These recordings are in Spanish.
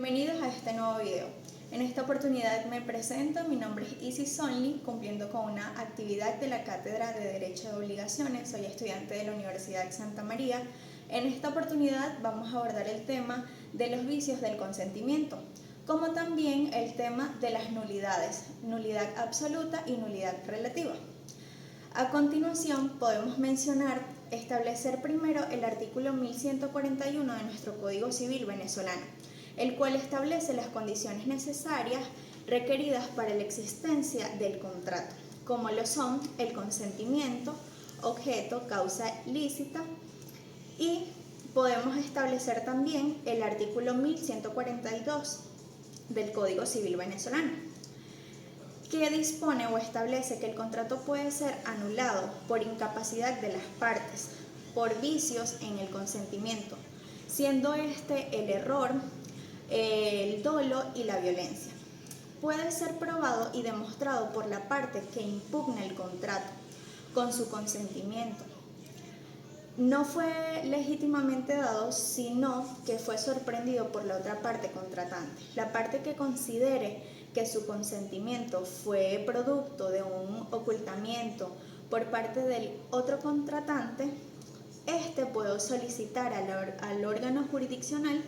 Bienvenidos a este nuevo video. En esta oportunidad me presento, mi nombre es Isis Sonli, cumpliendo con una actividad de la Cátedra de Derecho de Obligaciones. Soy estudiante de la Universidad Santa María. En esta oportunidad vamos a abordar el tema de los vicios del consentimiento, como también el tema de las nulidades, nulidad absoluta y nulidad relativa. A continuación podemos establecer primero el artículo 1141 de nuestro Código Civil venezolano, el cual establece las condiciones necesarias requeridas para la existencia del contrato, como lo son el consentimiento, objeto, causa lícita, y podemos establecer también el artículo 1142 del Código Civil venezolano, que dispone o establece que el contrato puede ser anulado por incapacidad de las partes, por vicios en el consentimiento, siendo este el error, el dolo y la violencia. Puede ser probado y demostrado por la parte que impugna el contrato con su consentimiento. No fue legítimamente dado, sino que fue sorprendido por la otra parte contratante. La parte que considere que su consentimiento fue producto de un ocultamiento por parte del otro contratante, este puede solicitar al órgano jurisdiccional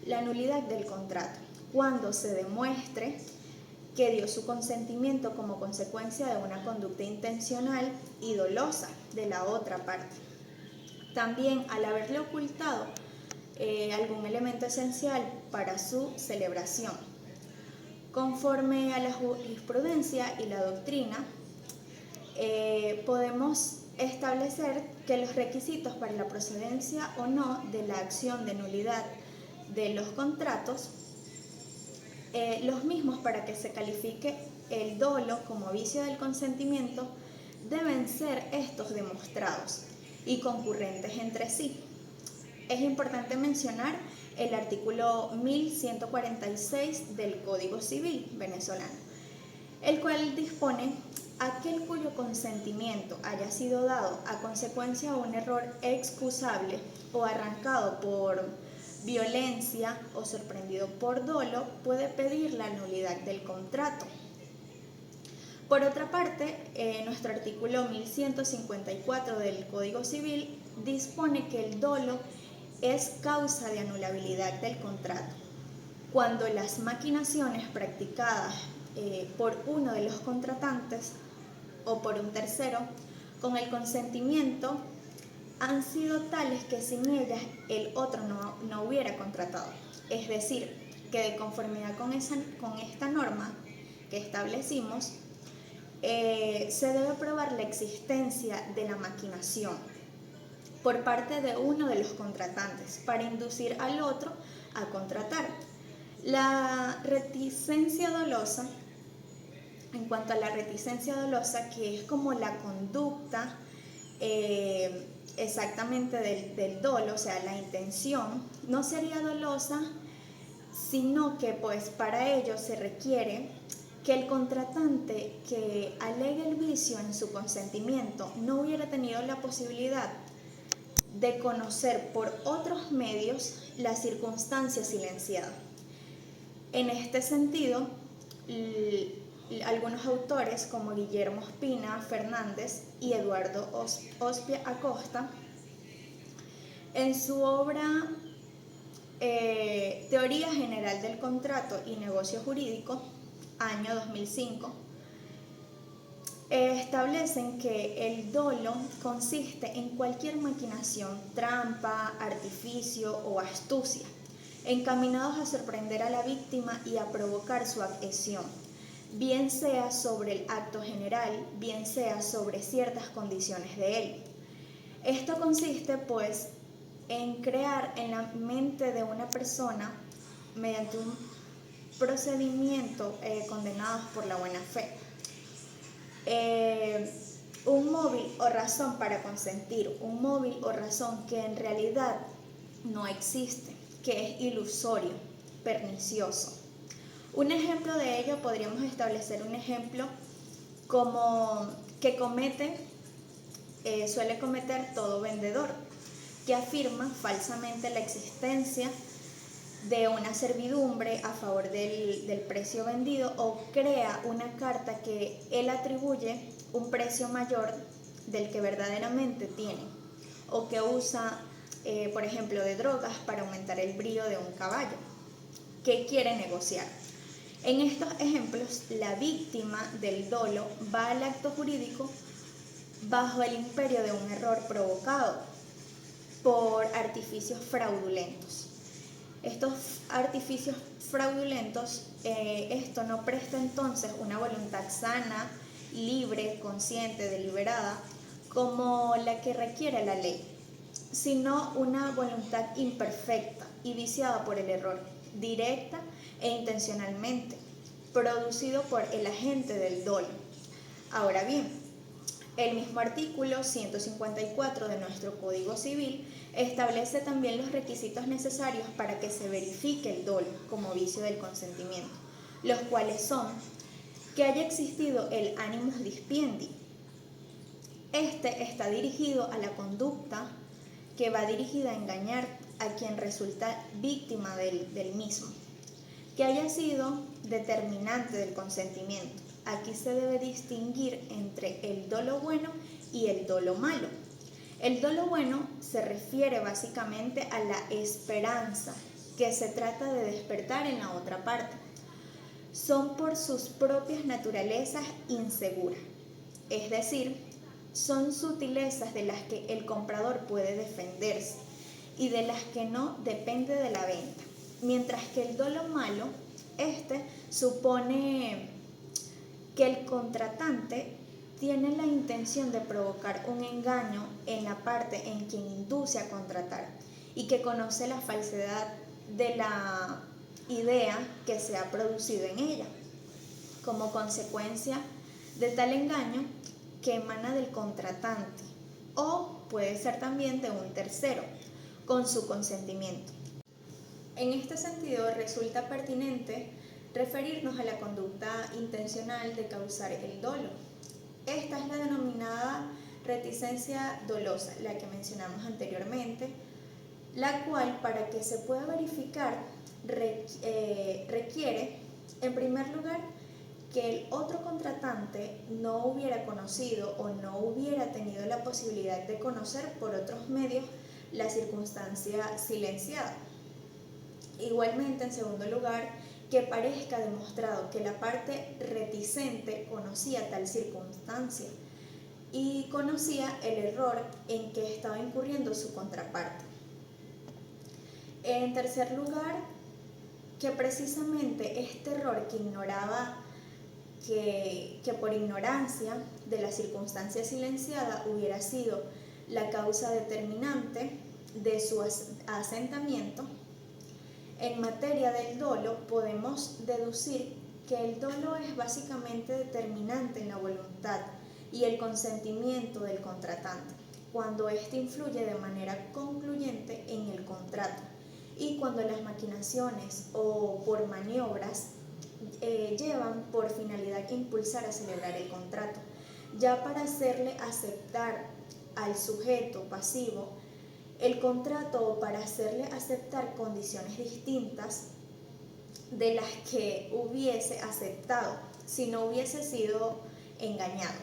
la nulidad del contrato cuando se demuestre que dio su consentimiento como consecuencia de una conducta intencional y dolosa de la otra parte. También al haberle ocultado algún elemento esencial para su celebración. Conforme a la jurisprudencia y la doctrina, podemos establecer que los requisitos para la procedencia o no de la acción de nulidad de los contratos, los mismos para que se califique el dolo como vicio del consentimiento, deben ser estos demostrados y concurrentes entre sí. Es importante mencionar el artículo 1146 del Código Civil venezolano, el cual dispone: aquel cuyo consentimiento haya sido dado a consecuencia de un error excusable o arrancado por violencia o sorprendido por dolo, puede pedir la nulidad del contrato. Por otra parte, nuestro artículo 1154 del Código Civil dispone que el dolo es causa de anulabilidad del contrato cuando las maquinaciones practicadas por uno de los contratantes o por un tercero con el consentimiento han sido tales que sin ellas el otro no hubiera contratado. Es decir, que de conformidad con esta norma que establecimos, se debe probar la existencia de la maquinación por parte de uno de los contratantes para inducir al otro a contratar. La reticencia dolosa, en cuanto a la reticencia dolosa, que es como la conducta exactamente del dolo, o sea, la intención, no sería dolosa, sino que pues para ello se requiere que el contratante que alegue el vicio en su consentimiento no hubiera tenido la posibilidad de conocer por otros medios la circunstancia silenciada. En este sentido, algunos autores como Guillermo Ospina Fernández y Eduardo Ospia Acosta, en su obra Teoría General del Contrato y Negocio Jurídico, año 2005, establecen que el dolo consiste en cualquier maquinación, trampa, artificio o astucia, encaminados a sorprender a la víctima y a provocar su adhesión, bien sea sobre el acto general, bien sea sobre ciertas condiciones de él. Esto consiste, pues, en crear en la mente de una persona, mediante un procedimiento condenados por la buena fe, un móvil o razón para consentir, un móvil o razón que en realidad no existe, que es ilusorio, pernicioso. Un ejemplo de ello podríamos establecer un ejemplo como que suele cometer todo vendedor, que afirma falsamente la existencia de una servidumbre a favor del precio vendido, o crea una carta que él atribuye un precio mayor del que verdaderamente tiene, o que usa, por ejemplo, de drogas para aumentar el brío de un caballo que quiere negociar. En estos ejemplos, la víctima del dolo va al acto jurídico bajo el imperio de un error provocado por artificios fraudulentos. Estos artificios fraudulentos, esto no presta entonces una voluntad sana, libre, consciente, deliberada, como la que requiere la ley, sino una voluntad imperfecta y viciada por el error, directa e intencionalmente, producido por el agente del dolo. Ahora bien, el mismo artículo 154 de nuestro Código Civil establece también los requisitos necesarios para que se verifique el dolo como vicio del consentimiento, los cuales son que haya existido el animus dispiendi. Este está dirigido a la conducta que va dirigida a engañar a quien resulta víctima del mismo, que haya sido determinante del consentimiento. Aquí se debe distinguir entre el dolo bueno y el dolo malo. El dolo bueno se refiere básicamente a la esperanza que se trata de despertar en la otra parte. Son por sus propias naturalezas inseguras, es decir, son sutilezas de las que el comprador puede defenderse y de las que no depende de la venta. Mientras que el dolo malo, supone que el contratante tiene la intención de provocar un engaño en la parte en quien induce a contratar y que conoce la falsedad de la idea que se ha producido en ella. Como consecuencia de tal engaño que emana del contratante, o puede ser también de un tercero, con su consentimiento. En este sentido, resulta pertinente referirnos a la conducta intencional de causar el dolo. Esta es la denominada reticencia dolosa, la que mencionamos anteriormente, la cual, para que se pueda verificar, requiere, en primer lugar, que el otro contratante no hubiera conocido o no hubiera tenido la posibilidad de conocer por otros medios la circunstancia silenciada. Igualmente, en segundo lugar, que parezca demostrado que la parte reticente conocía tal circunstancia y conocía el error en que estaba incurriendo su contraparte. En tercer lugar, que precisamente este error que ignoraba que por ignorancia de la circunstancia silenciada hubiera sido la causa determinante de su asentamiento. En materia del dolo, podemos deducir que el dolo es básicamente determinante en la voluntad y el consentimiento del contratante, cuando éste influye de manera concluyente en el contrato y cuando las maquinaciones o por maniobras llevan por finalidad impulsar a celebrar el contrato, ya para hacerle aceptar al sujeto pasivo el contrato o para hacerle aceptar condiciones distintas de las que hubiese aceptado si no hubiese sido engañado.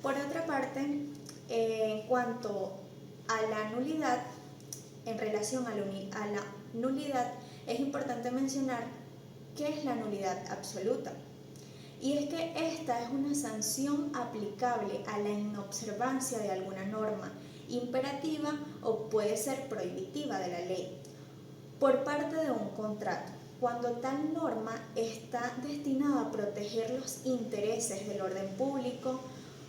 Por otra parte, en cuanto a la nulidad, en relación a la nulidad, es importante mencionar qué es la nulidad absoluta. Y es que esta es una sanción aplicable a la inobservancia de alguna norma imperativa o puede ser prohibitiva de la ley por parte de un contrato, cuando tal norma está destinada a proteger los intereses del orden público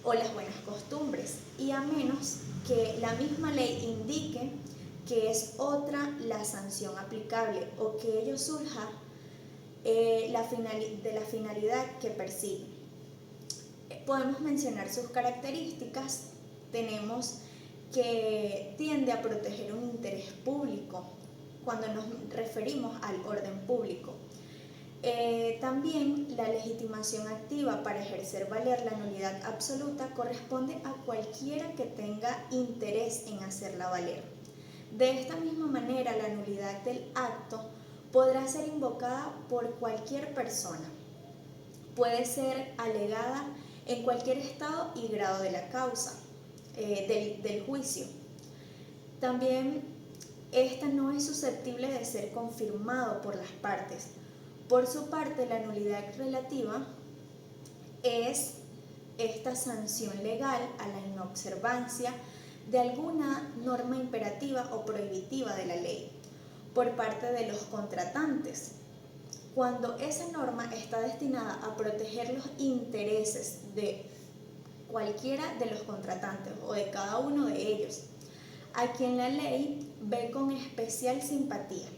o las buenas costumbres, y a menos que la misma ley indique que es otra la sanción aplicable o que ello surja de la finalidad que persigue. Podemos mencionar sus características. Tenemos que tiende a proteger un interés público cuando nos referimos al orden público. También la legitimación activa para ejercer valer la nulidad absoluta corresponde a cualquiera que tenga interés en hacerla valer. De esta misma manera, la nulidad del acto podrá ser invocada por cualquier persona. Puede ser alegada en cualquier estado y grado de la causa, del juicio. También esta no es susceptible de ser confirmado por las partes. Por su parte, la nulidad relativa es esta sanción legal a la inobservancia de alguna norma imperativa o prohibitiva de la ley por parte de los contratantes, cuando esa norma está destinada a proteger los intereses de cualquiera de los contratantes o de cada uno de ellos, a quien la ley ve con especial simpatía,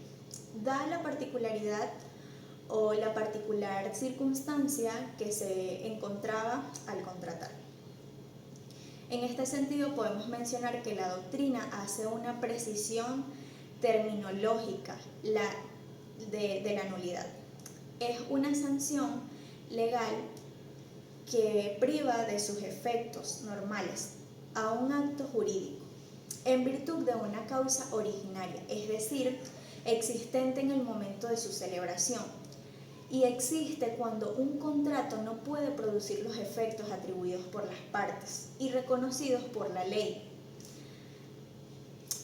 dada la particularidad o la particular circunstancia que se encontraba al contratar. En este sentido, podemos mencionar que la doctrina hace una precisión terminológica de la nulidad. Es una sanción legal que priva de sus efectos normales a un acto jurídico en virtud de una causa originaria, es decir, existente en el momento de su celebración, y existe cuando un contrato no puede producir los efectos atribuidos por las partes y reconocidos por la ley.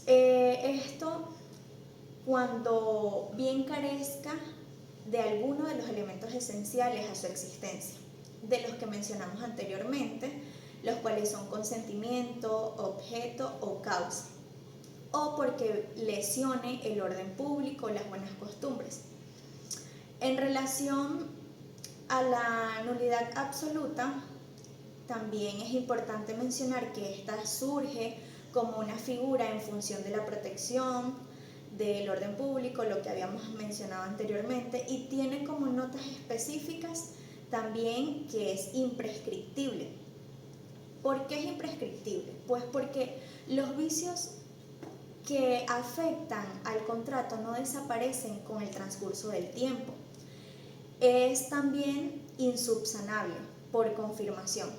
Esto cuando bien carezca de alguno de los elementos esenciales a su existencia, de los que mencionamos anteriormente, los cuales son consentimiento, objeto o causa, o porque lesione el orden público o las buenas costumbres. En relación a la nulidad absoluta, también es importante mencionar que esta surge como una figura en función de la protección del orden público, lo que habíamos mencionado anteriormente, y tiene como notas específicas también que es imprescriptible. ¿Por qué es imprescriptible? Pues porque los vicios que afectan al contrato no desaparecen con el transcurso del tiempo. Es también insubsanable por confirmación,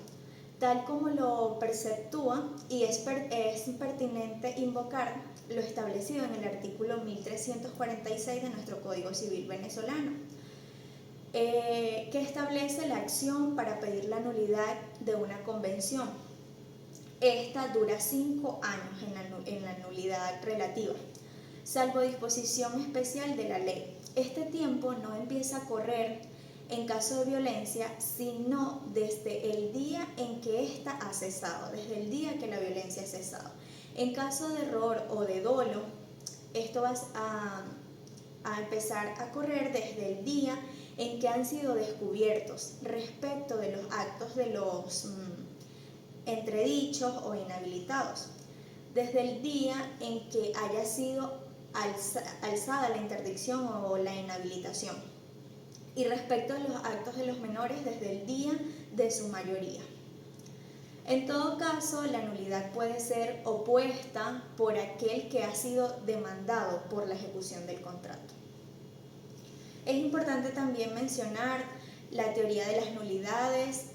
tal como lo perceptúa, y es pertinente invocar lo establecido en el artículo 1346 de nuestro Código Civil venezolano, que establece la acción para pedir la nulidad de una convención. Esta dura 5 años en la nulidad relativa, salvo disposición especial de la ley. Este tiempo no empieza a correr en caso de violencia, sino desde el día en que ésta ha cesado, desde el día que la violencia ha cesado. En caso de error o de dolo, esto va a empezar a correr desde el día en que han sido descubiertos respecto de los actos de los entredichos o inhabilitados, desde el día en que haya sido alzada la interdicción o la inhabilitación, y respecto a los actos de los menores desde el día de su mayoría. En todo caso, la nulidad puede ser opuesta por aquel que ha sido demandado por la ejecución del contrato. Es importante también mencionar la teoría de las nulidades,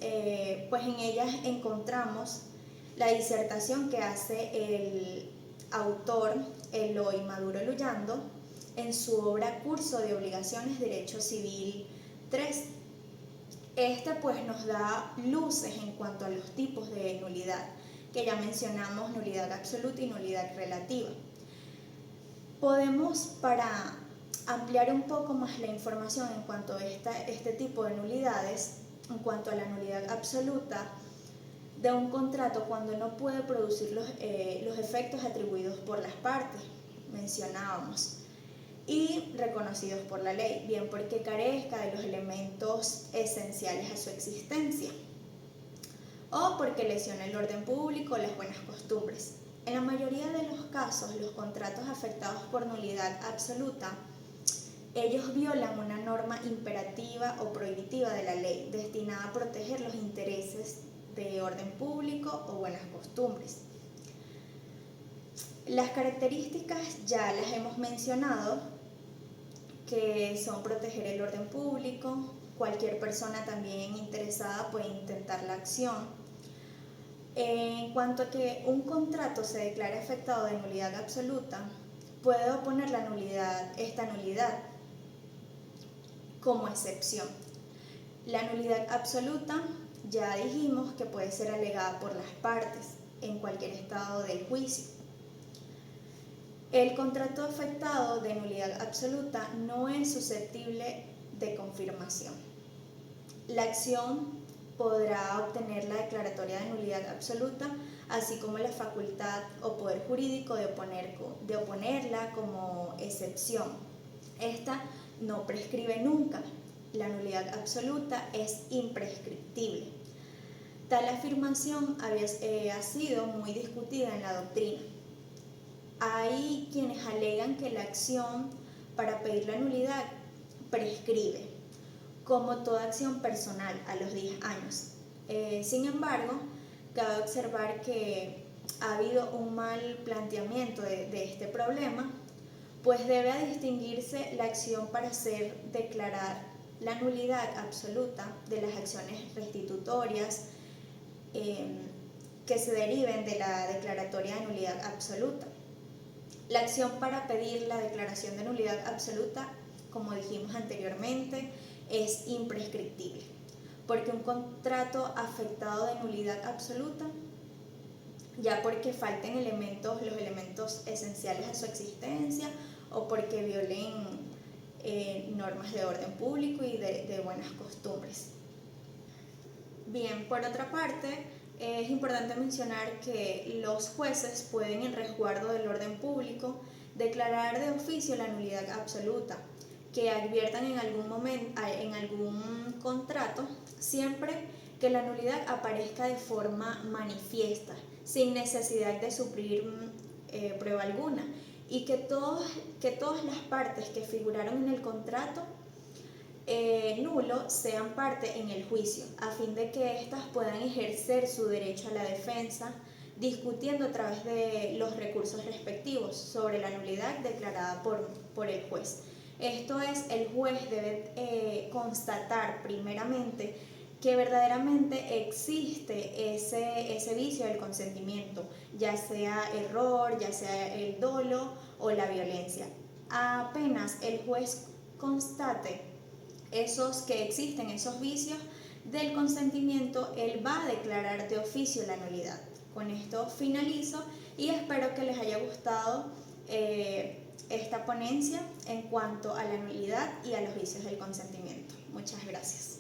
pues en ellas encontramos la disertación que hace el autor Eloy Maduro Luyando en su obra Curso de Obligaciones Derecho Civil 3. Este pues nos da luces en cuanto a los tipos de nulidad, que ya mencionamos, nulidad absoluta y nulidad relativa. Podemos, para ampliar un poco más la información en cuanto a este tipo de nulidades, en cuanto a la nulidad absoluta de un contrato cuando no puede producir los efectos atribuidos por las partes, mencionábamos, y reconocidos por la ley, bien porque carezca de los elementos esenciales a su existencia, o porque lesiona el orden público o las buenas costumbres. En la mayoría de los casos, los contratos afectados por nulidad absoluta, ellos violan una norma imperativa o prohibitiva de la ley, destinada a proteger los intereses de orden público o buenas costumbres. Las características ya las hemos mencionado, que son proteger el orden público. Cualquier persona también interesada puede intentar la acción. En cuanto a que un contrato se declare afectado de nulidad absoluta, puede oponer esta nulidad como excepción. La nulidad absoluta ya dijimos que puede ser alegada por las partes en cualquier estado del juicio. El contrato afectado de nulidad absoluta no es susceptible de confirmación. La acción podrá obtener la declaratoria de nulidad absoluta, así como la facultad o poder jurídico de oponerla como excepción. Esta no prescribe nunca. La nulidad absoluta es imprescriptible. Tal afirmación ha sido muy discutida en la doctrina. Hay quienes alegan que la acción para pedir la nulidad prescribe, como toda acción personal a los 10 años. Sin embargo, cabe observar que ha habido un mal planteamiento de este problema, pues debe distinguirse la acción para declarar la nulidad absoluta de las acciones restitutorias que se deriven de la declaratoria de nulidad absoluta. La acción para pedir la declaración de nulidad absoluta, como dijimos anteriormente, es imprescriptible, porque un contrato afectado de nulidad absoluta, ya porque falten los elementos esenciales a su existencia o porque violen normas de orden público y de buenas costumbres. Bien, por otra parte, es importante mencionar que los jueces pueden, en resguardo del orden público, declarar de oficio la nulidad absoluta, que adviertan en algún contrato, siempre que la nulidad aparezca de forma manifiesta, sin necesidad de suplir prueba alguna, y que todas las partes que figuraron en el contrato nulo sean parte en el juicio, a fin de que éstas puedan ejercer su derecho a la defensa, discutiendo a través de los recursos respectivos sobre la nulidad declarada por el juez. Esto es, el juez debe constatar primeramente que verdaderamente existe ese vicio del consentimiento, ya sea error, ya sea el dolo o la violencia. Apenas el juez constate que existen esos vicios del consentimiento, él va a declarar de oficio la nulidad. Con esto finalizo y espero que les haya gustado esta ponencia en cuanto a la nulidad y a los vicios del consentimiento. Muchas gracias.